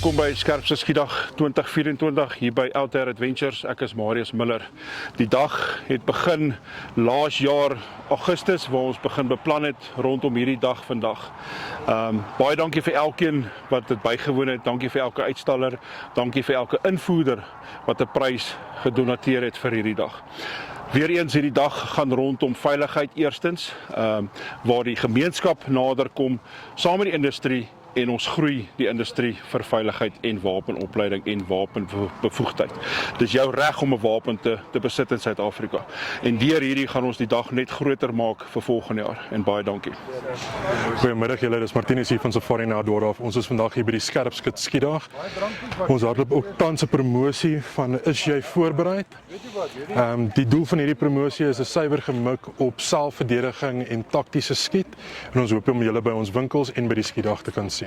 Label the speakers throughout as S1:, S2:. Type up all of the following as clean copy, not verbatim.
S1: Welkom by Skerpse Skiedag 2024 hier by Outdoor Adventures. Ek is Marius Miller. Die dag het begin laas jaar Augustus waar ons begin beplan het rondom hierdie dag vandag. Baie dankie vir elkeen wat dit bygewoon het. Dankie vir elke uitstaller. Dankie vir elke invoerder wat 'n prys gedonateer het vir hierdie dag. Weereens hierdie dag gaan rondom veiligheid eerstens, waar die gemeenskap nader kom saam met die industrie en ons groei die industrie vir veiligheid en wapenopleiding en wapenbevoegdheid. Dis jou reg om 'n wapen te besit in Suid-Afrika. En deur hierdie gaan ons die dag net groter maak vir volgende jaar. En baie dankie.
S2: Goeiemiddag julle, dis Martinus hier van Safari Noordorp. Ons is vandag hier by die Skerpse Skiedag. Ons hardloop ook tans 'n promosie van Is jy voorbereid? Die doel van hierdie promosie is 'n suiwer gemik op selfverdediging en taktiese skiet. En ons hoop om julle by ons winkels en by die skiedag te kan sien.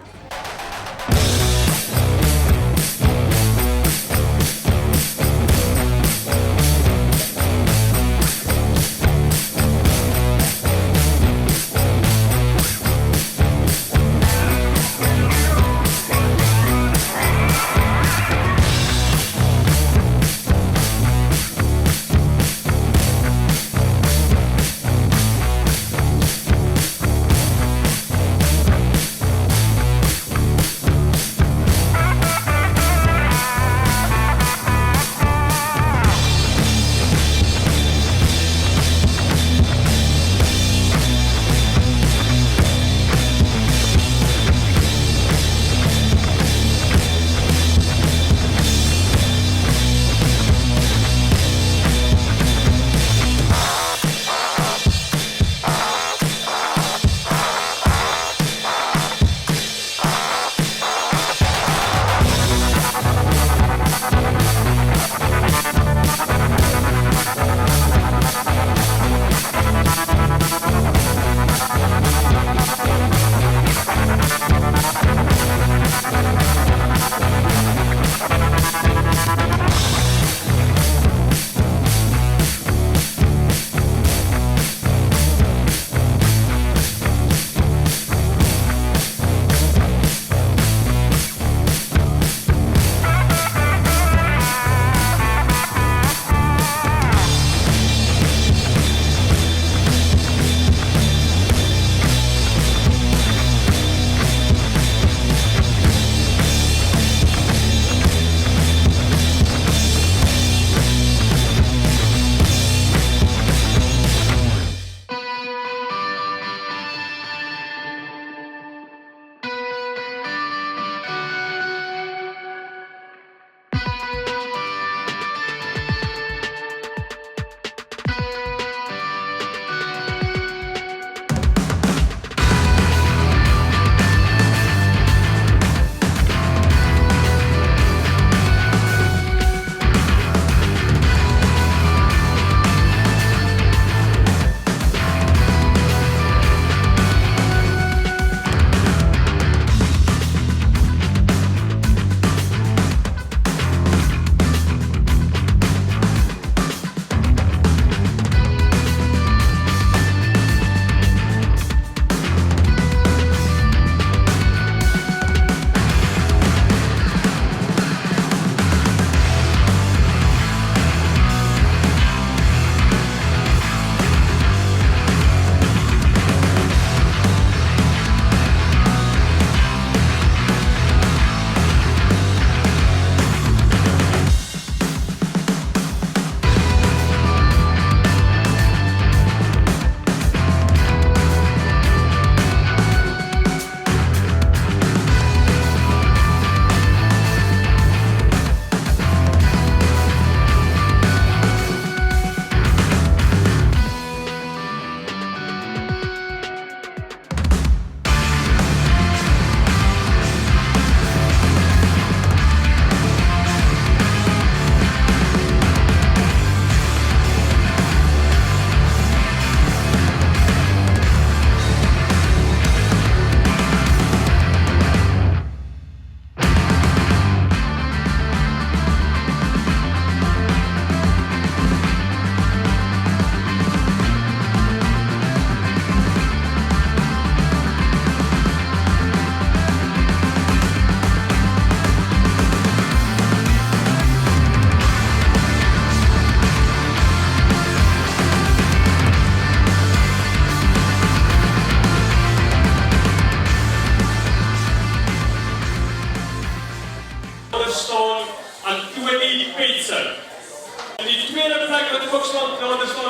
S3: ook staan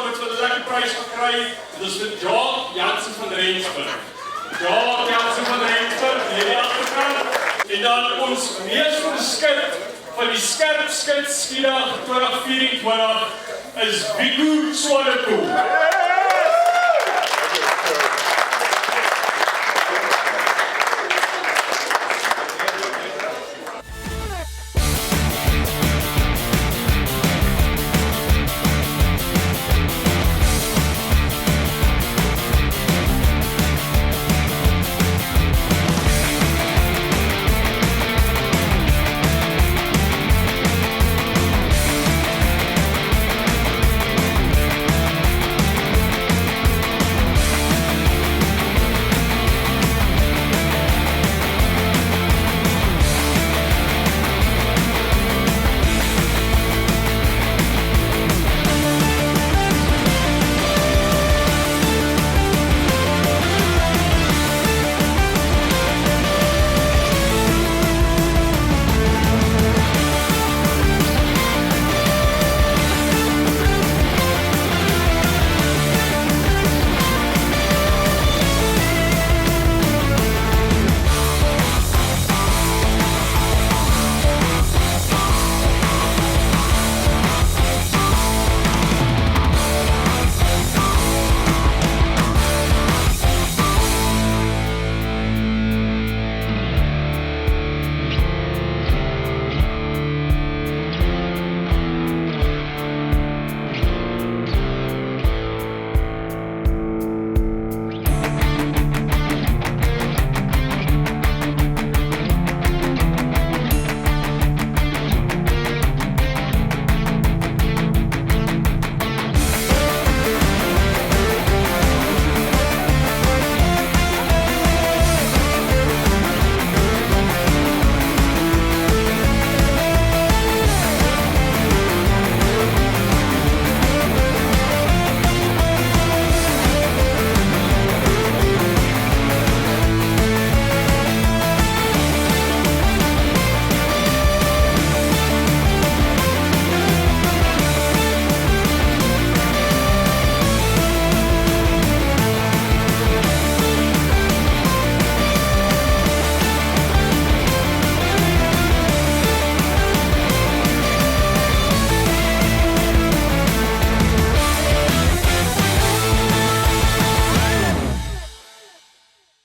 S3: met vir 'n lekker prys gekry. Dit is vir Jacques Jansen van Rensburg. Jacques Jansen van Rensburg, hierdie agterkant. En dan ons meeste skip van die Skerpskut Skiedag 2024 is Wiku Swanepoel.